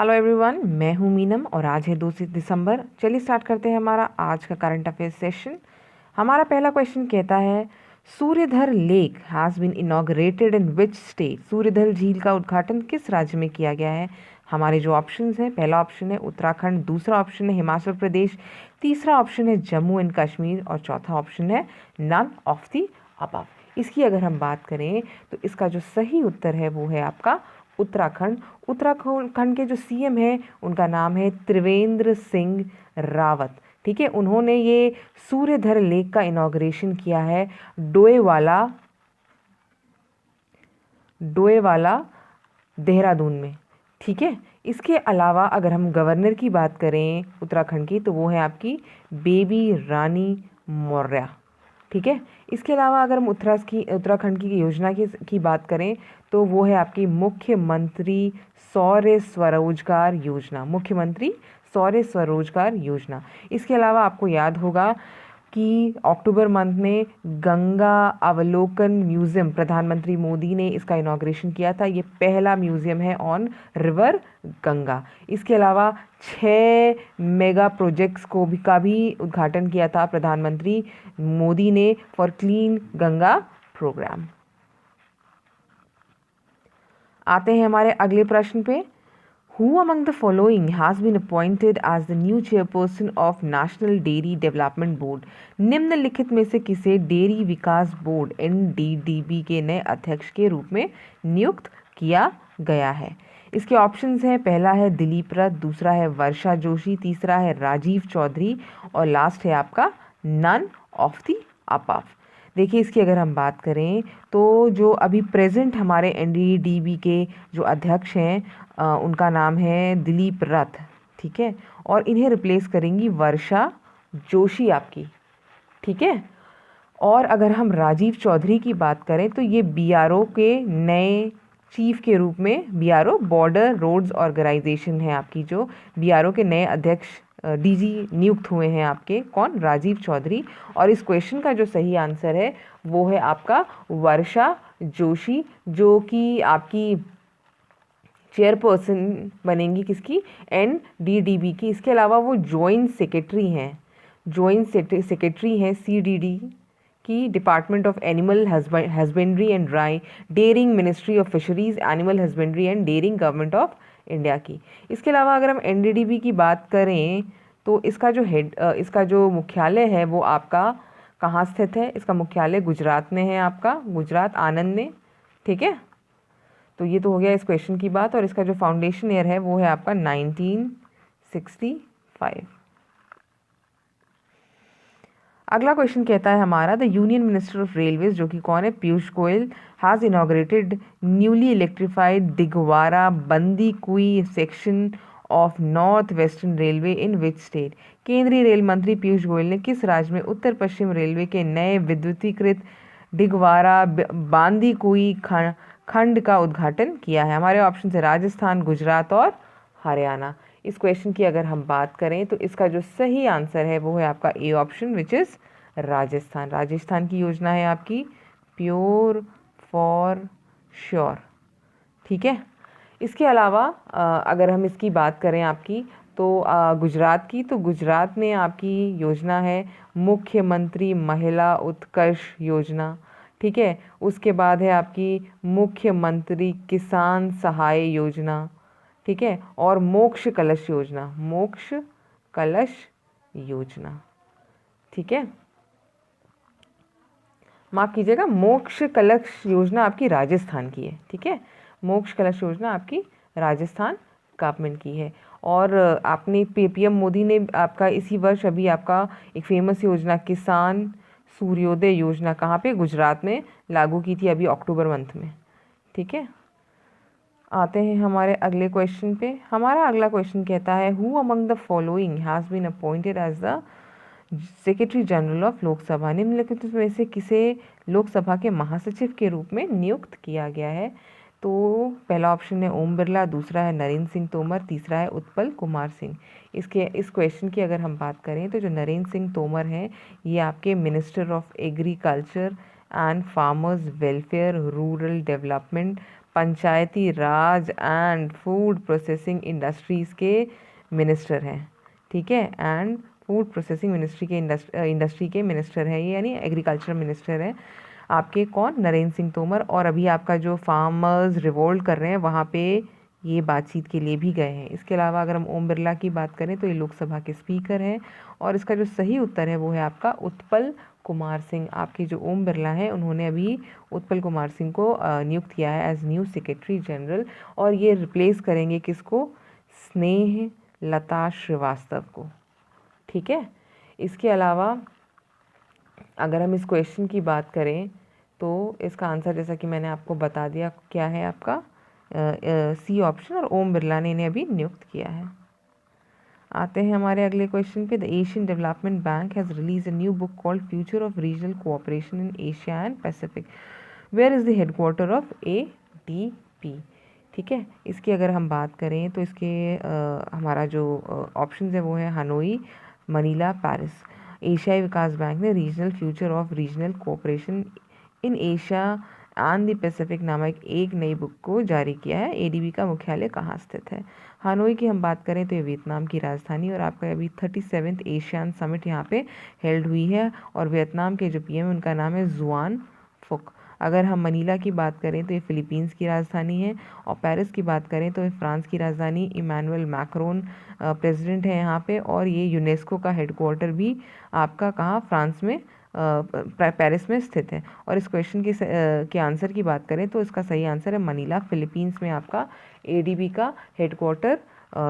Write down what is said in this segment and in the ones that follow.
Hello everyone, मैं हूं मीनम और आज है 2 दिसंबर। चलिए स्टार्ट करते हैं हमारा आज का करंट अफेयर्स सेशन। हमारा पहला क्वेश्चन कहता है Suryadhar lake has been inaugurated in which state. Suryadhar झील का उद्घाटन किस राज्य में किया गया है। हमारे जो ऑप्शंस हैं, पहला ऑप्शन है उत्तराखंड, दूसरा ऑप्शन है हिमाचल प्रदेश, तीसरा ऑप्शन है जम्मू एंड कश्मीर और चौथा ऑप्शन है नन ऑफ द अबव। इसकी अगर हम बात करें तो इसका जो सही उत्तर है वो है आपका उत्तराखंड। उत्तराखंड के जो सीएम हैं उनका नाम है त्रिवेंद्र सिंह रावत। ठीक है, उन्होंने ये सूर्यधर लेक का इनॉग्रेशन किया है डोएवाला देहरादून में। ठीक है, इसके अलावा अगर हम गवर्नर की बात करें उत्तराखंड की तो वो है आपकी बेबी रानी मौर्य। ठीक है, इसके अलावा अगर हम उत्तराखंड की योजना की बात करें तो वो है आपकी मुख्यमंत्री सौर स्वरोजगार योजना। मुख्यमंत्री सौर स्वरोजगार योजना। इसके अलावा आपको याद होगा कि अक्टूबर मंथ में गंगा अवलोकन म्यूज़ियम प्रधानमंत्री मोदी ने इसका इनॉग्रेशन किया था। ये पहला म्यूज़ियम है ऑन रिवर गंगा। इसके अलावा 6 मेगा प्रोजेक्ट्स का भी उद्घाटन किया था प्रधानमंत्री मोदी ने फॉर क्लीन गंगा प्रोग्राम। आते हैं हमारे अगले प्रश्न पे। Who among the following has been appointed as the new chairperson of National Dairy Development Board? निम्नलिखित में से किसे डेयरी विकास बोर्ड NDDB के नए अध्यक्ष के रूप में नियुक्त किया गया है। इसके ऑप्शंस हैं, पहला है दिलीप रथ, दूसरा है वर्षा जोशी, तीसरा है राजीव चौधरी और लास्ट है आपका नन ऑफ द अबव। देखिए, इसकी अगर हम बात करें तो जो अभी प्रेजेंट हमारे NDDB के जो अध्यक्ष हैं उनका नाम है दिलीप रथ। ठीक है, और इन्हें रिप्लेस करेंगी वर्षा जोशी आपकी। ठीक है, और अगर हम राजीव चौधरी की बात करें तो ये BRO के नए चीफ के रूप में, BRO बॉर्डर रोड्स ऑर्गेनाइजेशन है आपकी, जो BRO के नए अध्यक्ष DG नियुक्त हुए हैं आपके, कौन, राजीव चौधरी। और इस क्वेश्चन का जो सही आंसर है वो है आपका वर्षा जोशी, जो कि आपकी चेयरपर्सन बनेंगी किसकी, NDDB की। इसके अलावा वो जॉइंट सेक्रेटरी हैं CDD की, department of animal husbandry and dairying, ministry of fisheries, animal husbandry and dairying, government of India की। इसके अलावा अगर हम NDDB की बात करें तो इसका जो मुख्यालय है वो आपका कहाँ स्थित है। इसका मुख्यालय गुजरात में है आपका, गुजरात आनंद में। ठीक है, तो ये तो हो गया इस क्वेश्चन की बात। और इसका जो फाउंडेशन ईयर है वो है आपका 1965। अगला क्वेश्चन कहता है हमारा, the union minister of railways, जो कि कौन है, Piyush Goyal, has inaugurated newly electrified Digwara Bandikui section of north western railway in which state. केंद्रीय रेल मंत्री पीयूष गोयल ने किस राज्य में उत्तर पश्चिम रेलवे के नए विद्युतीकृत दिगवारा बांदीकुई खंड का उद्घाटन किया है। हमारे ऑप्शन है राजस्थान, गुजरात और हरियाणा। इस क्वेश्चन की अगर हम बात करें तो इसका जो सही आंसर है वो है आपका A option, which is Rajasthan. Rajasthan की योजना है आपकी प्योर फॉर श्योर। ठीक है, इसके अलावा अगर हम इसकी बात करें आपकी तो गुजरात की, तो गुजरात में आपकी योजना है मुख्यमंत्री महिला उत्कर्ष योजना। ठीक है, उसके बाद है आपकी मुख्यमंत्री किसान सहाय योजना। ठीक है, और मोक्ष कलश योजना। ठीक है, माफ कीजिएगा, मोक्ष कलश योजना आपकी राजस्थान की है। ठीक है, मोक्ष कलश योजना आपकी राजस्थान गवर्नमेंट की है। और आपने PM मोदी ने आपका इसी वर्ष अभी आपका एक फेमस योजना किसान सूर्योदय योजना कहाँ पे, गुजरात में लागू की थी अभी अक्टूबर मंथ में। ठीक है, आते हैं हमारे अगले क्वेश्चन पे। हमारा अगला क्वेश्चन कहता है, who among the following has been appointed as the secretary general of Lok Sabha. निम्नलिखित में से किसे लोकसभा के महासचिव के रूप में नियुक्त किया गया है। तो पहला ऑप्शन है ओम बिरला, दूसरा है नरेंद्र सिंह तोमर, तीसरा है उत्पल कुमार सिंह। इस क्वेश्चन की अगर हम बात करें तो जो नरेंद्र सिंह तोमर हैं ये आपके minister of agriculture and farmers welfare, rural development, Panchayati Raj and food processing industries के मिनिस्टर हैं, ठीक है, एंड फूड प्रोसेसिंग मिनिस्ट्री के इंडस्ट्री के मिनिस्टर हैं ये, यानी एग्रीकल्चर मिनिस्टर हैं आपके कौन, नरेंद्र सिंह तोमर। और अभी आपका जो फार्मर्स रिवोल्ट कर रहे हैं वहाँ पे ये बातचीत के लिए भी गए हैं। इसके अलावा अगर हम ओम बिरला की बात करें तो ये लोकसभा के स्पीकर हैं, और इसका जो सही उत्तर है वो है आपका उत्पल कुमार सिंह। आपके जो ओम बिरला हैं उन्होंने अभी उत्पल कुमार सिंह को नियुक्त किया है एज न्यू सेक्रेटरी जनरल, और ये रिप्लेस करेंगे किसको, स्नेह लता श्रीवास्तव को, ठीक है। इसके अलावा अगर हम इस क्वेश्चन की बात करें तो इसका आंसर जैसा कि मैंने आपको बता दिया क्या है आपका सी ऑप्शन, और ओम बिरला ने इन्हें अभी नियुक्त किया है। आते हैं हमारे अगले क्वेश्चन पे। The Asian Development Bank has release a new book called future of regional cooperation in Asia and Pacific. Where is the headquarter of ADB, ठीक है। इसकी अगर हम बात करें तो इसके हमारा जो ऑप्शन है वो है हनोई, मनीला, पेरिस। एशियाई विकास बैंक ने regional future of regional cooperation in Asia and the Pacific नामक एक नई बुक को जारी किया है। ADB का मुख्यालय कहाँ स्थित है। हनोई की हम बात करें तो ये वियतनाम की राजधानी, और आपका अभी 37th एशियान समिट यहाँ पे हेल्ड हुई है, और वियतनाम के जो PM उनका नाम है जुआन फुक। अगर हम मनीला की बात करें तो ये फिलीपींस की राजधानी है, और पेरिस की बात करें तो ये फ्रांस की राजधानी, इमैनुअल मैक्रोन प्रेसिडेंट है यहाँ पे, और ये यूनेस्को का हेडक्वार्टर भी आपका कहाँ, फ्रांस में पेरिस में स्थित है। और इस क्वेश्चन के आंसर की बात करें तो इसका सही आंसर है मनीला, फिलीपींस में आपका ADB का हेडक्वार्टर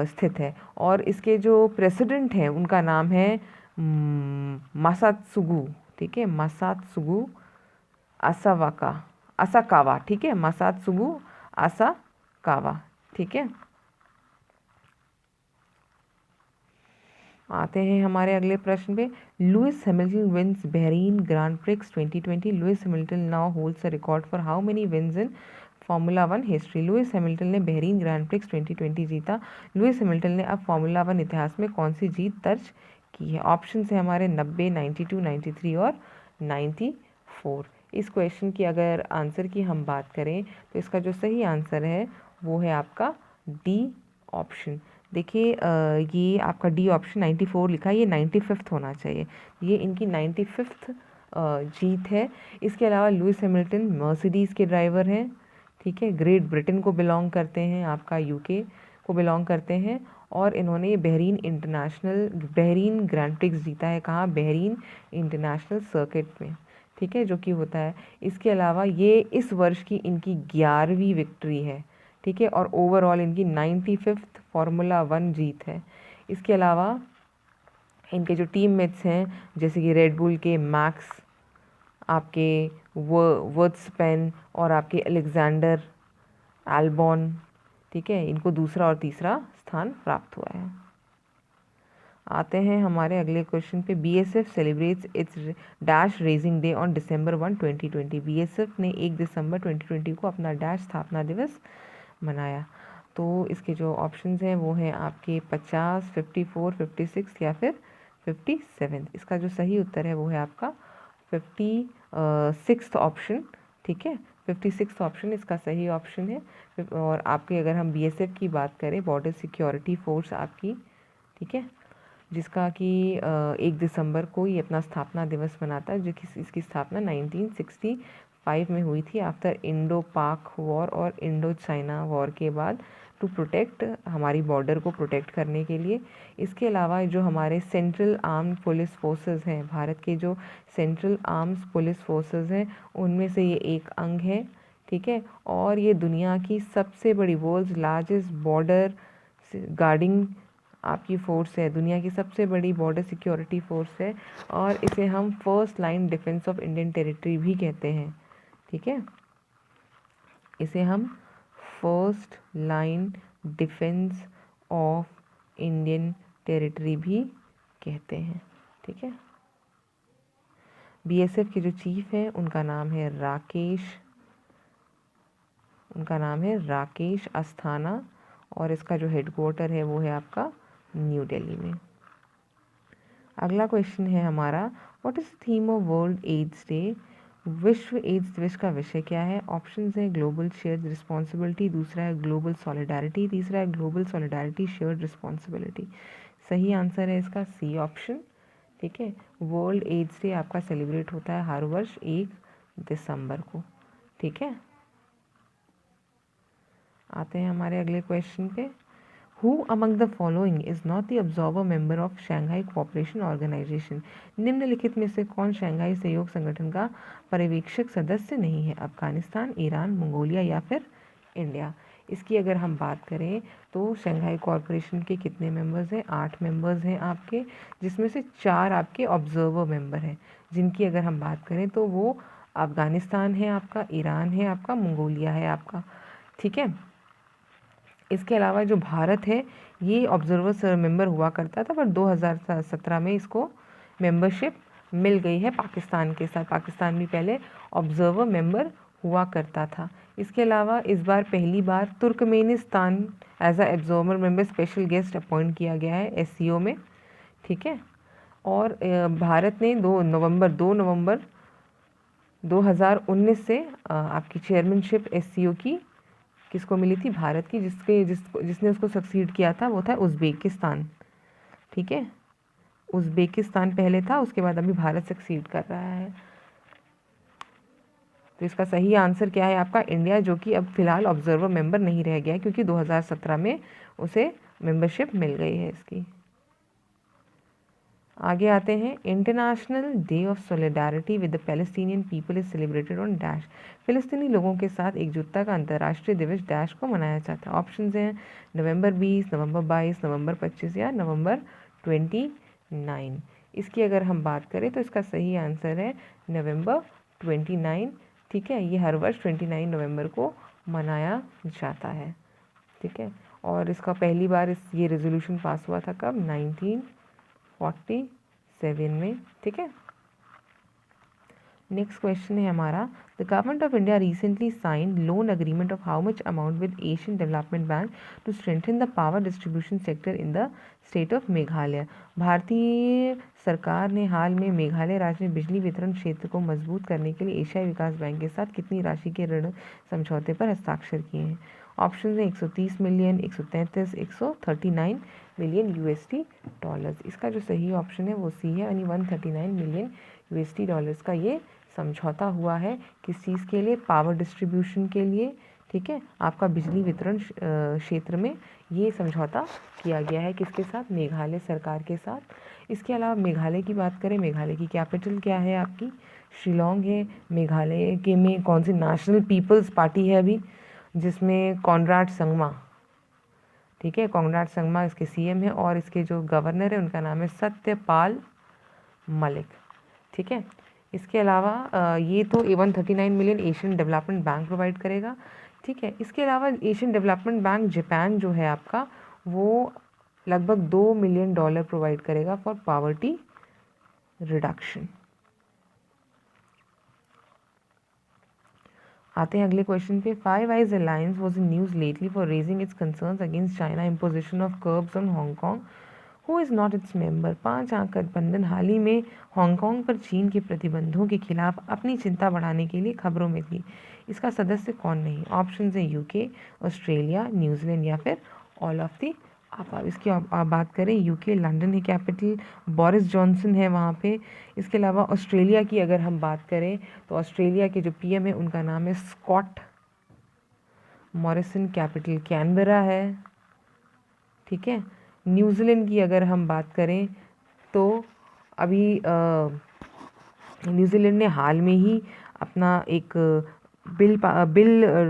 स्थित है। और इसके जो प्रेसिडेंट हैं उनका नाम है मासात्सुगु, ठीक है, मासात्सुगु असाकावा, ठीक है, मासात्सुगु असाकावा, ठीक है। आते हैं हमारे अगले प्रश्न पे। Lewis Hamilton wins Bahrain Grand Prix 2020। Lewis Hamilton now holds a record for how many wins in Formula 1 history. Lewis Hamilton ने बहरीन ग्रांड प्रिक्स 2020 जीता। लुइस हैमिल्टन ने अब फार्मूला 1 इतिहास में कौन सी जीत दर्ज की है। ऑप्शन है हमारे 90, 92, 93 और 94। इस क्वेश्चन की अगर आंसर की हम बात करें तो इसका जो सही आंसर है वो है आपका D ऑप्शन। देखिए ये आपका D ऑप्शन 94 लिखा है, ये 95th होना चाहिए, ये इनकी 95th जीत है। इसके अलावा लुइस हैमिल्टन मर्सिडीज़ के ड्राइवर हैं, ठीक है, ग्रेट ब्रिटेन को बिलोंग करते हैं, आपका UK को बिलोंग करते हैं, और इन्होंने बहरीन ग्रैंड प्रिक्स जीता है कहाँ, बहरीन इंटरनेशनल सर्किट में, ठीक है, जो कि होता है। इसके अलावा ये इस वर्ष की इनकी 11वीं विक्ट्री है, ठीक है, और ओवरऑल इनकी 95th फार्मूला 1 जीत है। इसके अलावा इनके जो टीम मेट्स हैं जैसे कि रेड बुल के मैक्स, आपके वर्ड्सपेन और आपके अलेक्जेंडर एल्बॉन, ठीक है, इनको दूसरा और तीसरा स्थान प्राप्त हुआ है। आते हैं हमारे अगले क्वेश्चन पे। BSF celebrates it's dash raising day on December 1, 2020। BSF ने 1 दिसंबर 2020 को अपना डैश स्थापना दिवस मनाया। तो इसके जो ऑप्शंस हैं वो हैं आपके 50, 54, 56 या फिर 57। इसका जो सही उत्तर है वो है आपका 56 ऑप्शन, ठीक है, 56 ऑप्शन इसका सही ऑप्शन है। और आपके अगर हम BSF की बात करें, बॉर्डर सिक्योरिटी फोर्स आपकी, ठीक है, जिसका कि 1 दिसंबर को ये अपना स्थापना दिवस मनाता है, जो कि इसकी स्थापना 1965 में हुई थी आफ्टर इंडो पाक वॉर और इंडो चाइना वॉर के बाद, टू प्रोटेक्ट, हमारी बॉर्डर को प्रोटेक्ट करने के लिए। इसके अलावा जो हमारे सेंट्रल आर्म्ड पुलिस फोर्सेस हैं, भारत के जो सेंट्रल आर्म्स पुलिस फोर्सेस हैं उनमें से ये एक अंग है, ठीक है, और ये दुनिया की सबसे बड़ी, वर्ल्ड्स लार्जेस्ट बॉर्डर गार्डिंग आपकी फोर्स है, दुनिया की सबसे बड़ी बॉर्डर सिक्योरिटी फोर्स है, और इसे हम first line defence of Indian territory भी कहते हैं, ठीक है, इसे हम first line defence of Indian territory भी कहते हैं, ठीक है। BSF के जो चीफ हैं उनका नाम है राकेश अस्थाना, और इसका जो हेडक्वार्टर है वो है आपका न्यू दिल्ली में। अगला क्वेश्चन है हमारा, what is the theme of World AIDS Day विश्व एड्स दिवस का विषय क्या है? ऑप्शंस हैं ग्लोबल शेयर्ड रिस्पॉन्सिबिलिटी, दूसरा है ग्लोबल सॉलिडारिटी, तीसरा है ग्लोबल सॉलिडारिटी शेयर्ड रिस्पॉन्सिबिलिटी। सही आंसर है इसका सी ऑप्शन। ठीक है, वर्ल्ड एड्स डे आपका सेलिब्रेट होता है हर वर्ष 1 दिसंबर को। ठीक है, आते हैं हमारे अगले क्वेश्चन पे। Who among the following is not the observer member of Shanghai Cooperation Organisation? निम्नलिखित में से कौन शंघाई सहयोग संगठन का पर्यवेक्षक सदस्य नहीं है? अफगानिस्तान, ईरान, मंगोलिया या फिर इंडिया? इसकी अगर हम बात करें तो शंघाई कॉरपोरेशन के कितने मेंबर्स हैं? 8 मेंबर्स हैं आपके, जिसमें से 4 आपके ऑब्जर्वर मेंबर हैं, जिनकी अगर हम बात करें तो वो अफगानिस्तान है आपका, ईरान है आपका, मंगोलिया है आपका। ठीक है, इसके अलावा जो भारत है ये ऑब्जर्वर मेंबर हुआ करता था, पर 2017 में इसको मेंबरशिप मिल गई है पाकिस्तान के साथ। पाकिस्तान भी पहले ऑब्जर्वर मेंबर हुआ करता था। इसके अलावा इस बार पहली बार Turkmenistan as a observer member special guest appoint किया गया है एससीओ में। ठीक है, और भारत ने 2 नवंबर 2019 से आपकी चेयरमैनशिप एससीओ की किसको मिली थी? भारत की। जिसने उसको सक्सीड किया था वो था उज़्बेकिस्तान। ठीक है, उज़्बेकिस्तान पहले था, उसके बाद अभी भारत सक्सीड कर रहा है। तो इसका सही आंसर क्या है आपका? इंडिया, जो कि अब फिलहाल ऑब्जर्वर मेंबर नहीं रह गया है क्योंकि 2017 में उसे मेंबरशिप मिल गई है इसकी। आगे आते हैं। International Day of Solidarity with the Palestinian people is celebrated on dash? फिलिस्तीनी लोगों के साथ एकजुटता का अंतर्राष्ट्रीय दिवस डैश को मनाया जाता है? ऑप्शंस हैं नवंबर 20, नवंबर 22, नवंबर 25 या नवंबर 29। इसकी अगर हम बात करें तो इसका सही आंसर है नवंबर 29। ठीक है, ये हर वर्ष 29 नवंबर को मनाया जाता है। ठीक है, और इसका पहली बार ये रेजोल्यूशन पास हुआ था कब? 1947 में। ठीक है, नेक्स्ट क्वेश्चन है हमारा। The government of India recently sign loan agreement of how much amount with Asian Development Bank to strengthen the power distribution sector in the state of Meghalaya? भारतीय सरकार ने हाल में मेघालय राज्य में बिजली वितरण क्षेत्र को मजबूत करने के लिए एशियाई विकास बैंक के साथ कितनी राशि के ऋण समझौते पर हस्ताक्षर किए हैं? ऑप्शन है 130 मिलियन, 133, 139 मिलियन यूएसडी डॉलर्स। इसका जो सही ऑप्शन है वो सी है, यानी 139 मिलियन यूएसडी डॉलर्स का ये समझौता हुआ है। किस चीज़ के लिए? पावर डिस्ट्रीब्यूशन के लिए। ठीक है, आपका बिजली वितरण क्षेत्र में ये समझौता किया गया है। किसके साथ? मेघालय सरकार के साथ। इसके अलावा मेघालय की बात करें, मेघालय की कैपिटल क्या है आपकी? शिलोंग है। मेघालय के में कौन सी नेशनल पीपल्स पार्टी है अभी? जिसमें कॉनराड संगमा, ठीक है, कॉनराड संगमा इसके सीएम है, और इसके जो गवर्नर है उनका नाम है सत्यपाल मलिक। ठीक है, इसके अलावा ये तो 139 million Asian Development bank provide करेगा। ठीक है, इसके अलावा एशियन डेवलपमेंट बैंक जापान जो है आपका, वो लगभग $2 मिलियन प्रोवाइड करेगा फॉर पॉवर्टी रिडक्शन। आते हैं अगले क्वेश्चन पे। Five eyes alliance was in news lately for raising it's concerns against China imposition of curbs on Hong Kong. Who is not its member? 5 आंक गठबंधन हाल ही में हांगकांग पर चीन के प्रतिबंधों के खिलाफ अपनी चिंता बढ़ाने के लिए खबरों में थी। इसका सदस्य कौन नहीं? ऑप्शन है यूके, ऑस्ट्रेलिया, न्यूजीलैंड या फिर ऑल ऑफ दी अब इसकी आप बात करें, यूके लंदन है कैपिटल, बोरिस जॉनसन है वहाँ पे। इसके अलावा ऑस्ट्रेलिया की अगर हम बात करें तो ऑस्ट्रेलिया के जो पीएम है उनका नाम है स्कॉट मॉरिसन, कैपिटल कैनबरा है। ठीक है, न्यूजीलैंड की अगर हम बात करें तो अभी न्यूजीलैंड ने हाल में ही अपना एक बिल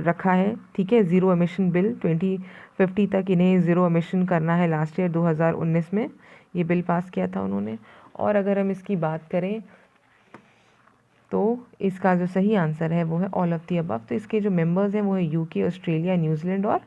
रखा है। ठीक है, ज़ीरो एमिशन बिल 2050 तक इन्हें ज़ीरो एमिशन करना है। लास्ट ईयर 2019 में ये बिल पास किया था उन्होंने। और अगर हम इसकी बात करें तो इसका जो सही आंसर है वो है ऑल ऑफ दी अबव। तो इसके जो मेंबर्स हैं वो है यूके, ऑस्ट्रेलिया, न्यूजीलैंड और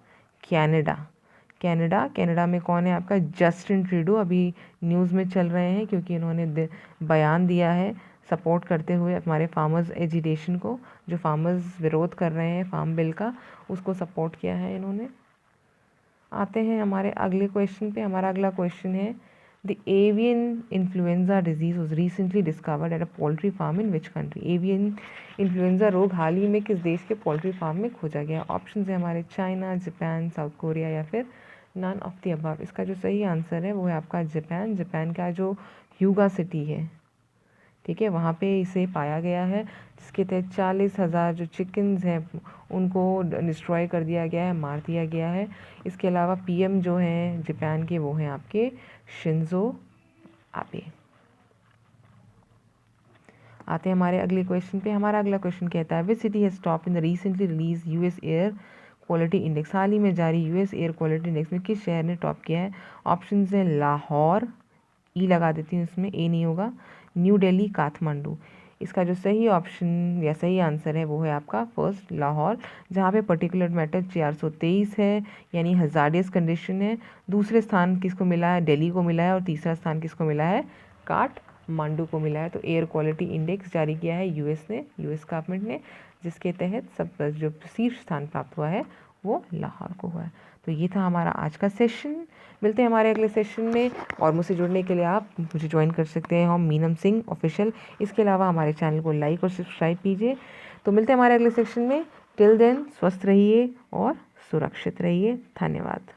कनाडा में कौन है आपका? जस्टिन ट्रूडो अभी न्यूज़ में चल रहे हैं क्योंकि इन्होंने बयान दिया है सपोर्ट करते हुए हमारे फार्मर्स एजिटेशन को, जो फार्मर्स विरोध कर रहे हैं फार्म बिल का, उसको सपोर्ट किया है इन्होंने। आते हैं हमारे अगले क्वेश्चन पे। हमारा अगला क्वेश्चन है the avian influenza disease was recently discovered at a poultry farm in which country? Avian influenza रोग हाल ही में किस देश के पोल्ट्री फार्म में खोजा गया? ऑप्शन है हमारे चाइना, जापान, साउथ कोरिया या फिर नन ऑफ द अबव। इसका जो सही आंसर है वो है आपका जापान। जापान का जो ह्यूगा सिटी है, ठीक है, वहाँ पे इसे पाया गया है, जिसके तहत 40,000 जो चिकन्स हैं उनको डिस्ट्रॉय कर दिया गया है, मार दिया गया है। इसके अलावा पीएम जो हैं जापान के वो हैं आपके शिंजो आबे। आते हैं हमारे अगले क्वेश्चन पे। हमारा अगला क्वेश्चन कहता है which city has top in the recently release US air quality index? हाल ही में जारी यूएस एयर क्वालिटी इंडेक्स में किस शहर ने टॉप किया है? ऑप्शन हैं लाहौर, ई लगा देती हूँ इसमें, ए नहीं होगा, न्यू दिल्ली, काठमांडू। इसका जो सही ऑप्शन या सही आंसर है वो है आपका फर्स्ट लाहौर, जहाँ पे पर्टिकुलर मैटर 423 है, यानी हजार्डियस कंडीशन है। दूसरे स्थान किसको मिला है? दिल्ली को मिला है। और तीसरा स्थान किसको मिला है? काठमांडू को मिला है। तो एयर क्वालिटी इंडेक्स जारी किया है यूएस ने, यूएस गवर्नमेंट ने, जिसके तहत सब जो शीर्ष स्थान प्राप्त हुआ है वो लाहौर को हुआ है। तो ये था हमारा आज का सेशन। मिलते हैं हमारे अगले सेशन में, और मुझसे जुड़ने के लिए आप मुझे ज्वाइन कर सकते हैं हम मीनम सिंह ऑफिशियल। इसके अलावा हमारे चैनल को लाइक और सब्सक्राइब कीजिए। तो मिलते हैं हमारे अगले सेशन में। टिल देन स्वस्थ रहिए और सुरक्षित रहिए। धन्यवाद।